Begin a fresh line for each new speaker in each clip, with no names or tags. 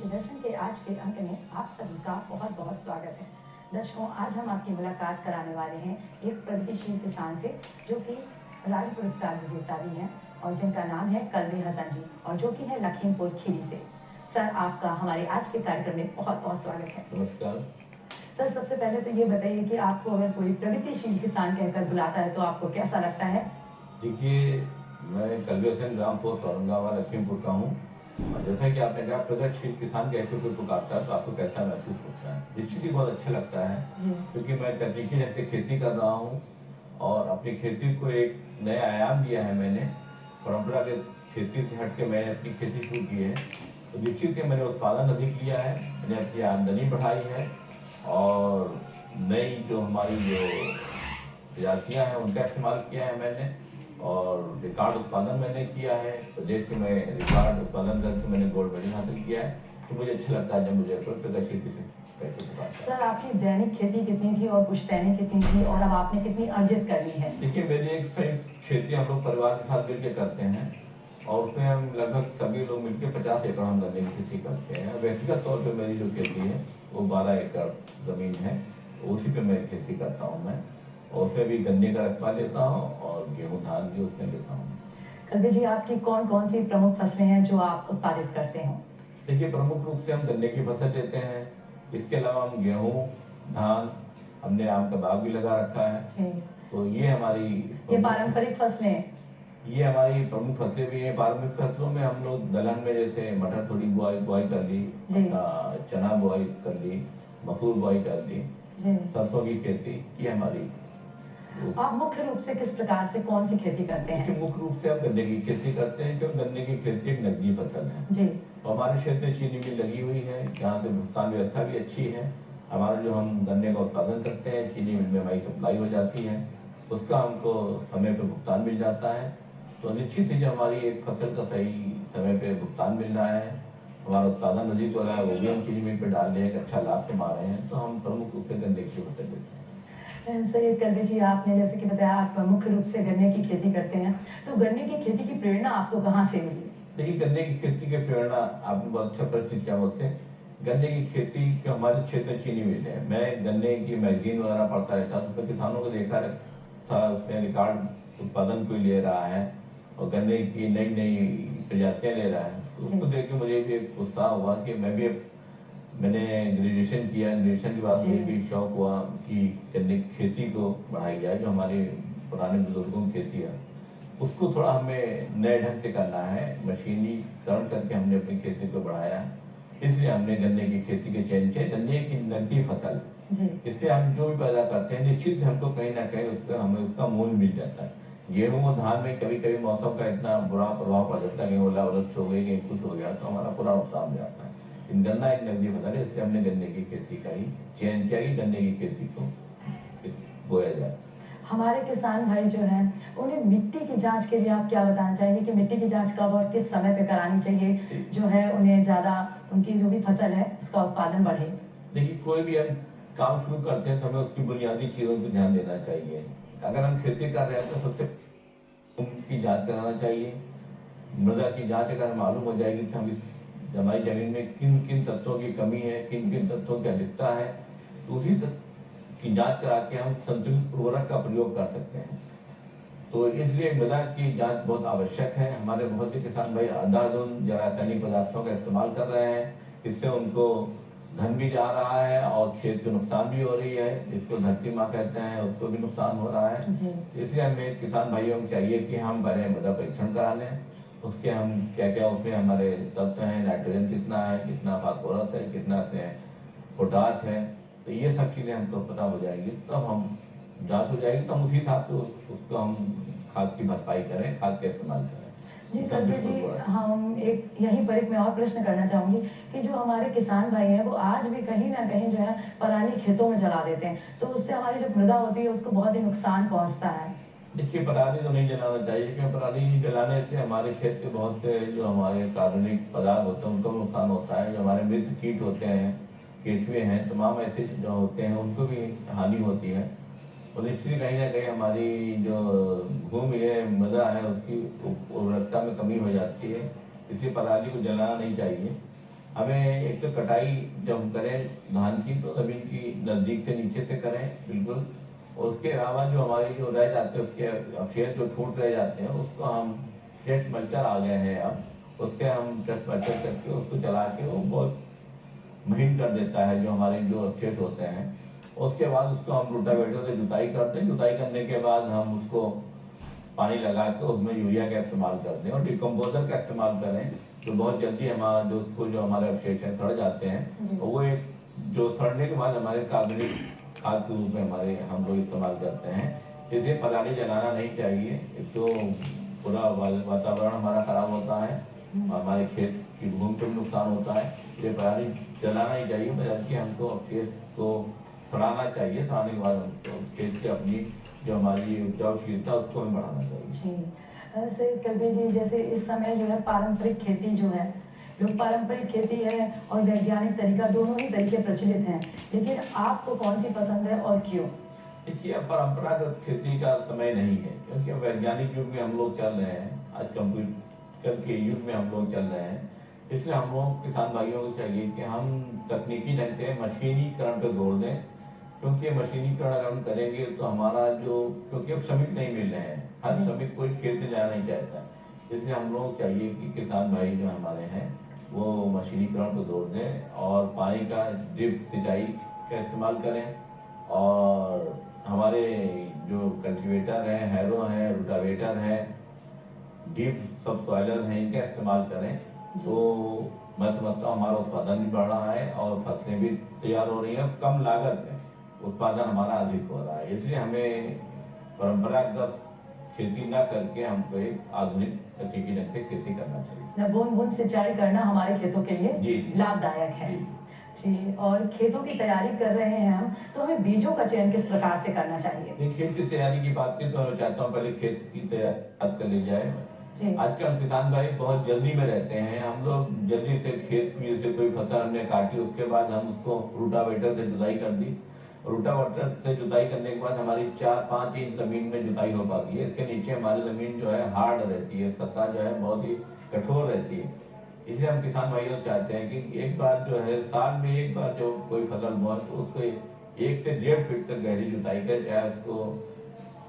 कृषि दर्शन के आज के अंक में आप सभी का बहुत बहुत स्वागत है। दर्शकों, आज हम आपकी मुलाकात कराने वाले हैं एक प्रगतिशील किसान से जो कि राज्य पुरस्कार विजेता भी हैं और जिनका नाम है कल्बे हसन जी और जो कि है लखीमपुर खीरी से। सर, आपका हमारे आज के कार्यक्रम में बहुत बहुत स्वागत है।
नमस्कार।
सर, सबसे पहले तो ये बताइए कि आपको अगर कोई प्रगतिशील किसान कहकर बुलाता है तो आपको कैसा लगता है?
देखिए, मैं कल्बे हसन ग्राम पोस्ट औरंगाबाद लखीमपुर का हूँ। और जैसा कि आपने कहा प्रगतिशील किसान कहकर कोई पुकारता है तो आपको कैसा महसूस होता है? निश्चित ही बहुत अच्छा लगता है, क्योंकि मैं तकनीकी ढंग से खेती कर रहा हूँ और अपनी खेती को एक नया आयाम दिया है मैंने। परंपरागत खेती से हट के मैंने अपनी खेती शुरू की है, तो निश्चित ही मैंने उत्पादन अधिक लिया है, मैंने अपनी आमदनी बढ़ाई है और नई जो हमारी जो प्रजातियाँ हैं उनका इस्तेमाल किया है मैंने और रिकॉर्ड उत्पादन मैंने किया है। प्रदेश में मैं रिकॉर्ड उत्पादन करके मैंने गोल्ड मेडल हासिल किया है, तो मुझे अच्छा लगता है जब मुझे प्रगतिशील किसान।
सर, आपकी दैनिक खेती कितनी थी और पुश्तैनी कितनी थी और अब आपने कितनी अर्जित कर ली है?
देखिए, मेरी एक संयुक्त खेती हम लोग परिवार के साथ मिलकर करते हैं और उसमें हम लगभग सभी लोग मिलकर 50 एकड़ हम गन्ने की खेती करते हैं। व्यक्तिगत तौर पर मेरी जो खेती है वो 12 एकड़ जमीन है, उसी पे मैं खेती करता हूँ मैं, और उसमें भी गन्ने का रकबा लेता हूँ और गेहूँ धान भी उसमें लेता हूँ।
कल्बे जी, आपकी कौन कौन सी प्रमुख फसलें हैं जो आप उत्पादित करते हैं?
देखिए, प्रमुख रूप से हम गन्ने की फसल लेते हैं, इसके अलावा हम गेहूँ, धान, हमने आम का बाग भी लगा रखा है। तो ये हमारी
पारंपरिक फसलें,
ये हमारी प्रमुख फसलें भी हैं। पारंपरिक फसलों में हम लोग दलहन में जैसे मटर थोड़ी बुआई कर ली, चना बुआई कर ली, मसूर बुआई कर ली, सरसों की खेती, ये हमारी।
आप मुख्य रूप से किस प्रकार से कौन सी खेती करते हैं?
मुख्य रूप से हम गन्ने की खेती करते हैं, क्योंकि गन्ने की खेती एक नकदी फसल है
जी।
तो हमारे क्षेत्र में चीनी मिल लगी हुई है, जहाँ से भुगतान व्यवस्था भी अच्छी है। हमारा जो हम गन्ने का उत्पादन करते हैं चीनी मिल में हमारी सप्लाई हो जाती है, उसका हमको समय पर भुगतान मिल जाता है। तो निश्चित ही जो हमारी एक फसल का सही समय पे भुगतान मिल रहा है, हमारा उत्पादन अधिक हो रहा है, वो भी हम चीनी मिल पे डाल रहे हैं, अच्छा लाभ कमा रहे हैं, तो हम प्रमुख रूप से गन्ने की फसल लेते हैं।
सही कल्बे जी, आपने जैसे कि बताया आप मुख्य रूप से गन्ने की खेती करते हैं, तो गन्ने की खेती की प्रेरणा आपको कहाँ से मिली?
देखिए, गन्ने की खेती की प्रेरणा आपने बहुत अच्छा प्रश्न किया मुझसे। गन्ने की खेती के हमारे क्षेत्र में चीनी मिल है, मैं गन्ने की मैगजीन वगैरह पढ़ता रहता, उसमें किसानों को देखा था, उसमें रिकॉर्ड उत्पादन कोई ले रहा है और गन्ने की नई नई प्रजातियाँ ले रहा है, तो उसको देख के मुझे भी एक उत्साह हुआ कि मैंने ग्रेजुएशन किया। ग्रेजुएशन के बाद मुझे भी शौक हुआ कि गन्ने की खेती को बढ़ाई जाए, जो हमारे पुराने बुजुर्गों की खेती है उसको थोड़ा हमें नए ढंग से करना है, मशीनीकरण करके हमने अपनी खेती को बढ़ाया है, इसलिए हमने गन्ने की खेती के चयन किया। गन्ने की नकदी फसल, इसलिए हम जो भी पैदा करते हैं निश्चित हमको कहीं ना कहीं उस पर हमें उसका मूल्य मिल जाता है। गेहूं और धान में कभी कभी मौसम का इतना बुरा प्रभाव पड़ जाता है, कहीं ओलावृष्टि हो गई, कहीं कुछ हो गया तो हमारा पूरा नुकसान हो जाता है। गन्ना एक नकदी फसल है, इसलिए हमने गन्ने की खेती का ही चयन किया कि गन्ने की खेती को बोया जाए।
हमारे किसान भाई जो हैं उन्हें मिट्टी की जांच के लिए आप क्या बताना चाहेंगे कि मिट्टी की जांच कब और किस समय पे करानी चाहिए, जो है उन्हें ज्यादा उनकी जो भी फसल है उसका उत्पादन बढ़े?
देखिए, कोई भी हम काम शुरू करते हैं तो हमें उसकी बुनियादी चीजों पर ध्यान देना चाहिए। अगर हम खेती कर रहे हैं तो सबसे उनकी जांच कराना चाहिए। मृदा की जांच अगर मालूम हो जाएगी कि हमारी जमीन में किन किन तत्वों की कमी है, किन किन तत्वों की अधिकता है, तो उसी की जांच करा के हम संतुलित उर्वरक का प्रयोग कर सकते हैं। तो इसलिए मृदा की जांच बहुत आवश्यक है। हमारे बहुत से किसान भाई अंधाधुंध रासायनिक पदार्थों का इस्तेमाल कर रहे हैं, इससे उनको धन भी जा रहा है और खेत को नुकसान भी हो रही है, जिसको धरती माँ कहते हैं उसको भी नुकसान हो रहा है। इसलिए हमें किसान भाइयों को चाहिए कि हम पहले मृदा परीक्षण करा लें, उसके हम क्या क्या उसमें हमारे तत्व हैं, नाइट्रोजन कितना है, कितना फास्फोरस है, कितना पोटाश है, तो ये सब चीजें हमको पता हो जाएगी, तब हम जांच हो जाएगी, तब उसी हिसाब से उसको हम खाद की भरपाई करें, खाद का इस्तेमाल करें।
जी कल्बे जी, हम एक यहीं पर एक मैं और प्रश्न करना चाहूंगी कि जो हमारे किसान भाई हैं वो आज भी कहीं ना कहीं जो है पराली खेतों में जला देते हैं, तो उससे हमारी जो मृदा होती है उसको बहुत ही नुकसान पहुंचता है।
देखिए, पराली तो नहीं जलाना चाहिए, क्योंकि पराली जलाने से हमारे खेत के बहुत से जो हमारे कार्बनिक पदार्थ होते हैं उनको नुकसान होता है, जो हमारे मित्र कीट होते हैं, केंचुए हैं, तमाम ऐसे जो होते हैं उनको भी हानि होती है। और निश्चित कहीं ना कहीं हमारी जो भूमि है, मृदा है, उसकी उर्वरकता में कमी हो जाती है, इसलिए पराली को जलाना नहीं चाहिए। हमें एक तो कटाई जब हम करें धान की तो जमीन की नजदीक से नीचे से करें बिल्कुल। और उसके अलावा जो हमारी जो रह जाते हैं उसके अवशेष जो छूट रह जाते हैं उसको हम टेस्ट मल्चर आ गए हैं अब, उससे हम टेस्ट मल्चर करके उसको चला के वो बहुत महीन कर देता है जो हमारे जो अवशेष होते हैं। उसके बाद उसको हम रोटावेटर से जुताई करते हैं। जुताई करने के बाद हम उसको पानी लगा के उसमें यूरिया का इस्तेमाल करते हैं और डिकम्पोजर का इस्तेमाल करें तो बहुत जल्दी हमारा जो उसको जो हमारे अवशेष हैं सड़ जाते हैं। और वो एक जो सड़ने के बाद हमारे कार्बनिक खाद के रूप में हमारे हम लोग इस्तेमाल करते हैं। इसे पराली जलाना नहीं चाहिए, एक तो पूरा वातावरण हमारा खराब होता है, हमारे खेत की भूमि को भी नुकसान होता है। ये पराली जलाना ही चाहिए, बल्कि हमको अवशेष को सड़ाना चाहिए। सड़ाने के बाद हमको खेत की अपनी जो हमारी उपजाऊशीलता उसको भी बढ़ाना चाहिए।
जी ऐसे कलबे जी, जैसे इस समय जो है पारंपरिक खेती जो है, लोग पारंपरिक खेती है और वैज्ञानिक तरीका दोनों ही तरीके प्रचलित हैं, लेकिन आपको कौन सी पसंद है और क्यों?
देखिए अब परंपरागत खेती का समय नहीं है, क्योंकि अब वैज्ञानिक युग में हम लोग चल रहे हैं, आज कंप्यूटर के युग में हम लोग चल रहे हैं। इसलिए हम लोग किसान भाइयों को चाहिए कि हम तकनीकी ढंग से मशीनीकरण पर जोर दें, क्योंकि मशीनीकरण अगर हम करेंगे तो हमारा जो, क्योंकि अब श्रमिक नहीं मिल रहे हैं, हर श्रमिक कोई खेत में जाना नहीं चाहता। इसलिए हम लोग चाहिए कि किसान भाई जो हमारे हैं वो मशीनीकरण को जोर दें और पानी का ड्रिप सिंचाई का इस्तेमाल करें। और हमारे जो कल्टीवेटर हैं, हैरो हैं, रोटावेटर हैं, डीप सब सॉइलर हैं, इनका इस्तेमाल करें तो मैं समझता हूँ हमारा उत्पादन भी बढ़ रहा है और फसलें भी तैयार हो रही हैं, कम लागत में उत्पादन हमारा अधिक हो रहा है। इसलिए हमें परंपरागत खेती न करके हमको एक आधुनिक तकनीकी ढंग से खेती करना चाहिए।
बूंद बूंद सिंचाई करना हमारे खेतों के लिए
जी।
लाभदायक है।
जी।
जी, और खेतों की तैयारी कर रहे हैं हम, तो हमें बीजों का चयन किस प्रकार से करना चाहिए?
देखिए खेत की तैयारी की बात की तो मैं चाहता हूँ पहले खेत की तैयारी कर ली जाए। आजकल किसान भाई बहुत जल्दी में रहते हैं, हम लोग जल्दी से खेत में से कोई फसल हमने काटी उसके बाद हम उसको रोटावेटर से जुताई कर दी। रोटावेटर से जुताई करने के बाद हमारी 4-5 इंच जमीन में जुताई हो पाती है। इसके नीचे हमारी जमीन जो है हार्ड रहती है, सतह जो है बहुत ही कठोर रहती है। इसलिए हम किसान भाइयों चाहते हैं कि एक बार जो है साल में एक बार जो कोई फसल बोए तो उसको 1 से 1.5 फीट तक गहरी जुताई करें, चाहे उसको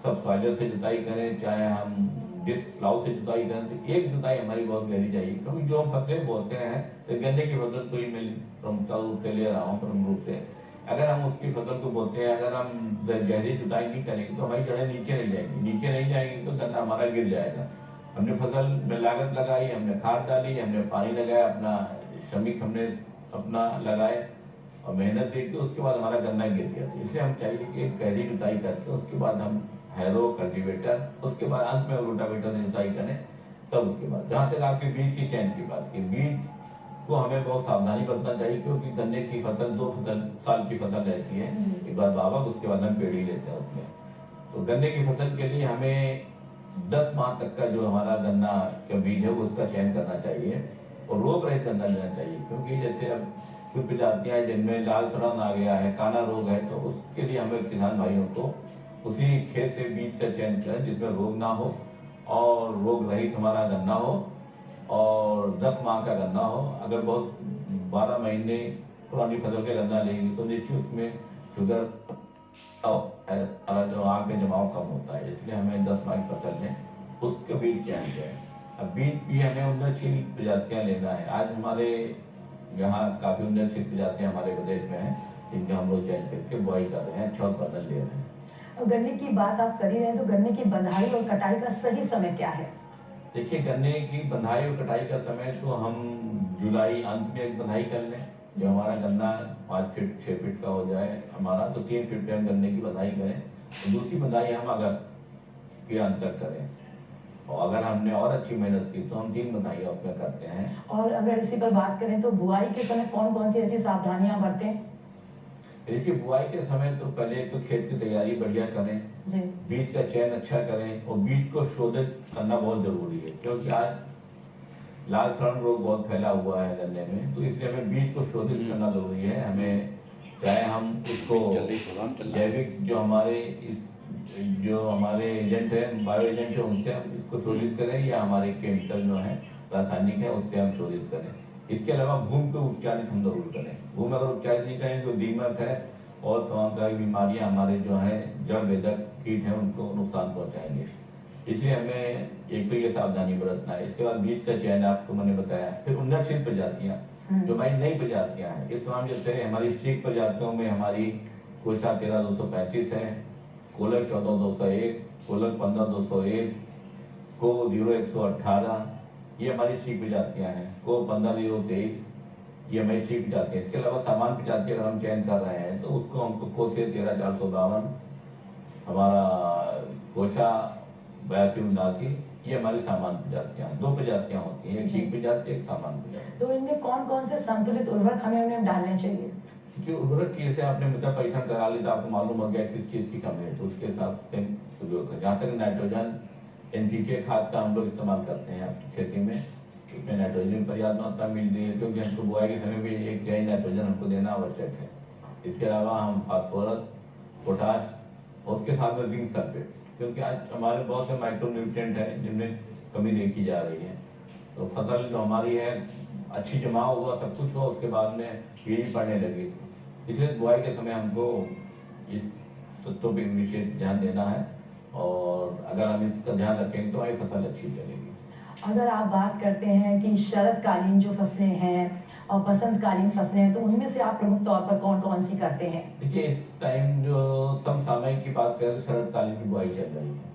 सब सॉइलर से जुताई करें, चाहे हम डिस्क प्लाउ से जुताई करें, तो एक जुताई हमारी बहुत गहरी चाहिए। क्योंकि जो हम फसलें बोते हैं तो गन्ने की फसल को ही मैं प्रमुखता रूप से ले रहा हूँ, प्रमुख रूप से अगर हम उसकी फसल को बोते हैं, अगर हम गहरी जुताई नहीं करेंगे तो हमारी जड़ें नीचे नहीं जाएंगी, नीचे नहीं जाएंगी तो गन्ना हमारा गिर जाएगा। हमने फसल में लागत लगाई, हमने खाद डाली, हमने पानी लगाया, अपना श्रमिक हमने अपना लगाए और मेहनत देखी, उसके बाद हमारा गन्ना गिर गया। तो इसलिए हम चाहिए कि एक गहरी जुताई करके उसके बाद हम हैरो कल्टीवेटर, उसके बाद अंत में रोटावेटर से जुताई करें। तब उसके बाद जहाँ तक आपके बीज की चयन की बात की, बीज को हमें बहुत सावधानी बरतना चाहिए, क्योंकि गन्ने की फसल 2 साल की फसल रहती है, एक बार बावक उसके बाद हम पेड़ी लेते हैं उसमें। तो गन्ने की फसल के लिए हमें 10 माह तक का जो हमारा गन्ना का बीज है वो उसका चयन करना चाहिए और रोग रहित गन्ना लेना चाहिए। क्योंकि जैसे अब कुछ प्रजातियां जिनमें लाल सड़न आ गया है, काला रोग है, तो उसके लिए हमें किसान भाइयों को उसी खेत से बीज का चयन करें जिसमें रोग ना हो और रोग रहित हमारा गन्ना हो और 10 माह का गन्ना हो। अगर बहुत 12 महीने पुरानी फसल का गन्ना लेंगे तो निश्चित उसमें शुगर जो आग में जमाव कम होता है। इसलिए हमें 10 माह की फसल में उसके बीज चयन करें। अब बीज भी हमें उन्नतशील प्रजातियां लेना है। आज हमारे यहाँ काफी उन्नतशील प्रजातियां हमारे प्रदेश में हैं, जिनका हम लोग चयन करके बुआई कर रहे हैं, अच्छा उत्पादन ले रहे हैं।
गन्ने की बात आप कर ही रहे हैं, तो गन्ने की बंधाई और कटाई का सही समय क्या है?
देखिए गन्ने की बंधाई और कटाई का समय तो हम जुलाई अंत में एक बंधाई कर लें, जब हमारा गन्ना 5 फीट 6 फीट का हो जाए हमारा, तो 3 फीट पे हम गन्ने की बंधाई करें। तो दूसरी बंधाई हम अगस्त के अंत तक करें और अगर हमने और अच्छी मेहनत की तो हम 3 बंधाइयाँ उसमें करते हैं।
और अगर इसी पर बात करें तो बुआई के समय कौन कौन सी ऐसी सावधानियां बरतें?
देखिए बुआई के समय तो पहले तो खेत की तैयारी बढ़िया करें, बीज का चयन अच्छा करें और बीज को शोधित करना बहुत जरूरी है, क्योंकि आज लाल सड़न रोग बहुत फैला हुआ है गन्ने में, तो इसलिए हमें बीज को शोधित करना जरूरी है। हमें चाहे हम उसको जैविक जो हमारे एजेंट है, बायो एजेंट है, उनसे हम इसको शोधित करें या हमारे केमिकल जो है रासायनिक है उससे हम शोधित करें। इसके अलावा भूमि को उपचारित हम जरूर करें। भूमि अगर उपचारित नहीं करें तो दीमक है और तमाम तरह की बीमारियां हमारे जो है जड़ बेधक कीट हैं उनको नुकसान पहुंचाएंगे। इसलिए हमें एक तो ये सावधानी बरतना है। इसके बाद बीज का चयन आपको मैंने बताया। फिर उन्नतशील प्रजातियां जो हमारी नई प्रजातियां हैं, इस समय जो थे हमारी स्टीक प्रजातियों में हमारी कोसा 13235 है, कोलक 14201, कोलक 15201, को 0118, ये हमारी स्टीक प्रजातियां हैं। को 15023, ये हमारी स्टीक प्रजातियां। इसके अलावा सामान्य प्रजाति अगर हम चयन कर रहे हैं तो उसको हमको को से 13452, हमारा कोसा 8279, ये हमारी सामान्य प्रजातियां। दो प्रजातियां होती हैं, एक स्टीक प्रजाति, एक सामान्य प्रजाति।
तो इनमें कौन कौन से संतुलित उर्वरक हमें उन्हें डालने चाहिए?
क्योंकि उर्वरक की जैसे आपने मृदा परीक्षण करा ली तो आपको मालूम हो गया किस चीज की कमी है, तो उसके हिसाब से उपयोग करें। जहाँ तक नाइट्रोजन एनपीके खाद का हम लोग इस्तेमाल करते हैं आपकी खेती में, उसमें नाइट्रोजन पर्याप्त मात्रा मिल रही है क्योंकि हमको बुआई के समय भी एक गैर नाइट्रोजन हमको देना आवश्यक है। इसके अलावा हम फास्फोरस, पोटाश और उसके साथ में जिंक सल्फेट, क्योंकि आज हमारे बहुत से माइक्रो न्यूट्रिएंट हैं जिनमें कमी देखी जा रही है। तो फसल जो हमारी है अच्छी जमाव हुआ, सब कुछ हुआ, उसके बाद में कीड़ी पड़ने लगी। इसलिए बुआई के समय हमको इस तत्वों पर विशेष ध्यान देना है और अगर हम इसका ध्यान रखेंगे तो हमारी फसल अच्छी चलेगी।
अगर आप बात करते हैं कि शरदकालीन जो फसलें हैं और बसंतकालीन फसलें हैं, तो उनमें से आप प्रमुख तौर पर कौन कौन सी करते हैं?
देखिए, इस टाइम जो समसामयिक की बात करें तो शरदकालीन की बुआई चल रही है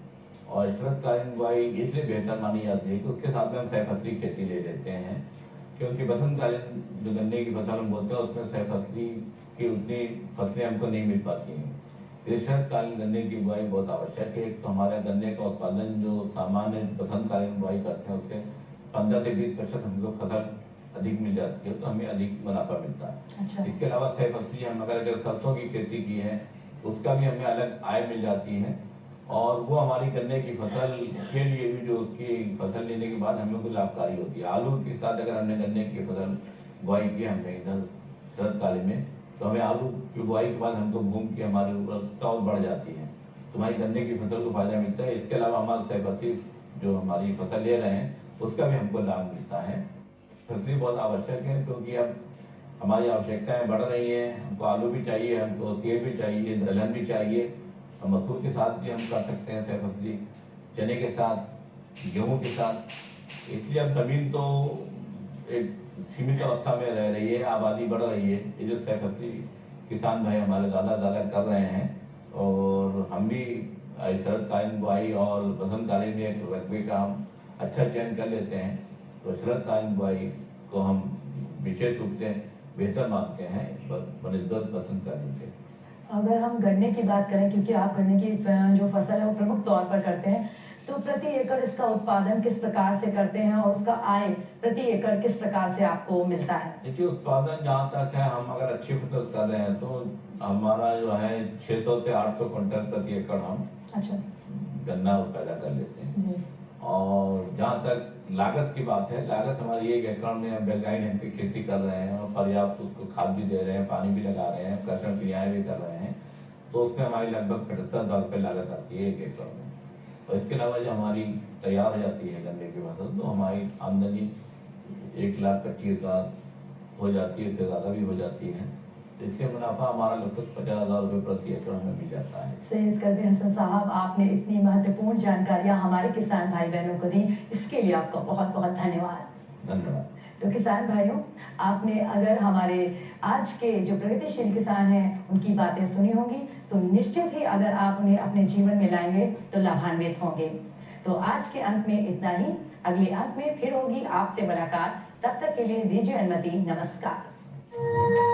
और शरदकालीन बुआई इसलिए बेहतर मानी जाती है कि उसके साथ में हम सहफसली खेती ले लेते हैं, क्योंकि बसंतकालीन जो गन्ने की फसल हम बोलते हैं उसमें सहफसली की उतनी फसलें हमको नहीं मिल पाती हैं। शरदकालीन गन्ने की बुआई बहुत आवश्यक है। एक तो हमारे गन्ने का उत्पादन जो सामान्य बसंतकालीन बुआई करते हैं उससे 15 से 20% हमको फसल अधिक मिल जाती है, तो हमें अधिक मुनाफा मिलता है।
अच्छा।
इसके अलावा सहफसली हम अगर सरसों की खेती की है तो उसका भी हमें अलग आय मिल जाती है और वो हमारी गन्ने की फसल के लिए भी जो उसकी फसल लेने के बाद हमें कोई लाभकारी होती है। आलू के साथ अगर हमने गन्ने की फसल बुआई की हमने इधर शरदकालीन में, तो हमें आलू की बुआई के बाद हमको भूमि की हमारी उर्वरकता और बढ़ जाती है, तो हमारी गन्ने की फसल को फायदा मिलता है। इसके अलावा हमारा सहफसली जो हमारी फसल ले रहे हैं उसका भी हमको लाभ मिलता है। फसली बहुत आवश्यक है क्योंकि अब हमारी आवश्यकताएं बढ़ रही हैं। हमको आलू भी चाहिए, हमको तेल भी चाहिए, दलहन भी चाहिए, और मसूर के साथ भी हम कर सकते हैं सहफसली, चने के साथ, गेहूं के साथ। इसलिए अब जमीन तो एक सीमित अवस्था में रह रही है, आबादी बढ़ रही है। ये जो सहफसली किसान भाई हमारे ज़्यादा कर रहे हैं और हम भी शरदकालीन बुआई और बसंतकालीन में एक रकबे का हम अच्छा चयन कर लेते हैं, तो शरदकालीन बुआई को हम विशेष रूप से बेहतर मानते हैं बनिस्बत बसंतकालीन के।
अगर हम गन्ने की बात करें, क्योंकि आप गन्ने की जो फसल है वो प्रमुख तौर पर करते हैं, तो प्रति एकड़ इसका उत्पादन किस प्रकार से करते हैं और उसका आय प्रति एकड़ किस प्रकार से आपको मिलता है?
देखिए, उत्पादन जहाँ तक है, हम अगर अच्छी फसल कर रहे हैं तो हमारा जो है 600 से 800 क्विंटल प्रति एकड़ हम
अच्छा
गन्ना पैदा कर लेते हैं।
जी।
और जहाँ तक लागत की बात है, लागत हमारी 1 एकड़ में हम वैज्ञानिक ढंग से खेती कर रहे हैं और पर्याप्त उसको खाद भी दे रहे हैं, पानी भी लगा रहे हैं, कर्षण क्रियाएं भी कर रहे हैं, तो उसमें हमारी लगभग 75,000 रुपये लागत आती है 1 एकड़ में। और इसके अलावा जो हमारी तैयार हो जाती है गन्ने की फसल, तो हमारी आमदनी 1,25,000 हो जाती है, इससे ज़्यादा भी हो जाती है। इससे मुनाफा हमारा लगभग 50,000 रुपये प्रति एकड़ हमें मिल जाता है।
सैयद कदर हसन साहब, आपने इतनी महत्वपूर्ण जानकारियां हमारे किसान भाई बहनों को दी, इसके लिए आपका बहुत बहुत धन्यवाद।
धन्यवाद।
तो किसान भाइयों, आपने अगर हमारे आज के जो प्रगतिशील किसान हैं उनकी बातें सुनी होंगी, तो निश्चित ही अगर आप उन्हें अपने जीवन में लाएंगे तो लाभान्वित होंगे। तो आज के अंक में इतना ही। अगले अंक में फिर होगी आपसे मुलाकात। तब तक के लिए दीजिए अनुमति। नमस्कार।